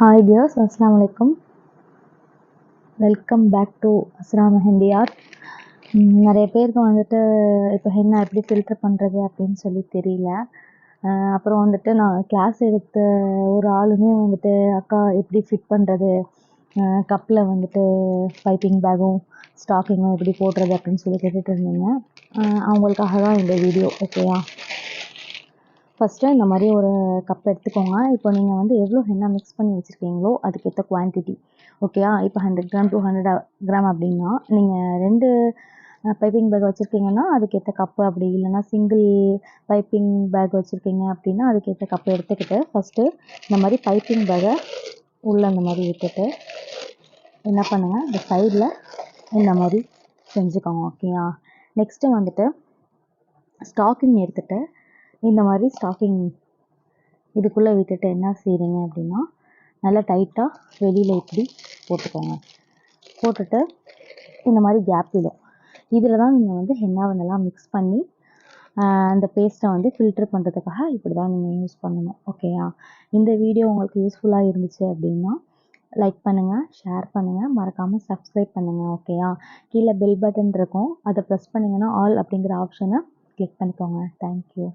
Hi dears, அஸ்ஸலாமு அலைக்கும். Welcome back to Asra Mehndi art. நிறைய பேருக்கு வந்துட்டு இப்போ ஹென்னா எப்படி ஃபில்டர் பண்ணுறது அப்படின்னு சொல்லி தெரியல. அப்புறம் வந்துட்டு நான் கிளாஸ் எடுத்த ஒரு ஆளுமே வந்துட்டு அக்கா எப்படி ஃபிட் பண்ணுறது, கப்பில் வந்துட்டு பைப்பிங் பேக்கும் ஸ்டாக்கிங்கும் எப்படி போடுறது அப்படின்னு சொல்லி கேட்டுட்டு இருந்தீங்க. அவங்களுக்காக தான் இந்த வீடியோ. ஓகேயா, ஃபஸ்ட்டு இந்த மாதிரி ஒரு கப் எடுத்துக்கோங்க. இப்போ நீங்கள் வந்து எவ்வளோ ஹென்னா மிக்ஸ் பண்ணி வச்சுருக்கீங்களோ அதுக்கேற்ற குவான்டிட்டி. ஓகேயா, இப்போ 100 கிராம் 200 கிராம் அப்படின்னா நீங்கள் 2 பைப்பிங் பேக் வச்சுருக்கீங்கன்னா அதுக்கேற்ற கப்பு, அப்படி இல்லைன்னா சிங்கிள் பைப்பிங் பேக் வச்சுருக்கீங்க அப்படின்னா அதுக்கேற்ற கப்பு எடுத்துக்கிட்டு ஃபஸ்ட்டு இந்த மாதிரி பைப்பிங் பேக்கை உள்ளே இந்த மாதிரி விட்டுட்டு என்ன பண்ணுங்கள், இந்த சைடில் இந்த மாதிரி செஞ்சுக்கோங்க. ஓகேயா, நெக்ஸ்ட்டு வந்துட்டு ஸ்டாக்கிங் எடுத்துகிட்டு இந்த மாதிரி ஸ்டாக்கிங் இதுக்குள்ளே விட்டுட்டு என்ன செய்கிறீங்க அப்படின்னா நல்லா டைட்டாக வெளியில் இப்படி போட்டுக்கோங்க. போட்டுட்டு இந்த மாதிரி கேப் விடும். இதில் தான் நீங்கள் வந்து ஹென்னாவை நல்லா மிக்ஸ் பண்ணி அந்த பேஸ்ட்டை வந்து ஃபில்டர் பண்ணுறதுக்காக இப்படி தான் நீங்கள் யூஸ் பண்ணணும். ஓகேயா, இந்த வீடியோ உங்களுக்கு யூஸ்ஃபுல்லாக இருந்துச்சு அப்படின்னா லைக் பண்ணுங்கள், ஷேர் பண்ணுங்கள், மறக்காமல் சப்ஸ்கிரைப் பண்ணுங்கள். ஓகேயா, கீழே பெல் பட்டன் இருக்கும், அதை ப்ரெஸ் பண்ணிங்கன்னா ஆல் அப்படிங்கிற ஆப்ஷனை கிளிக் பண்ணிக்கோங்க. தேங்க்யூ.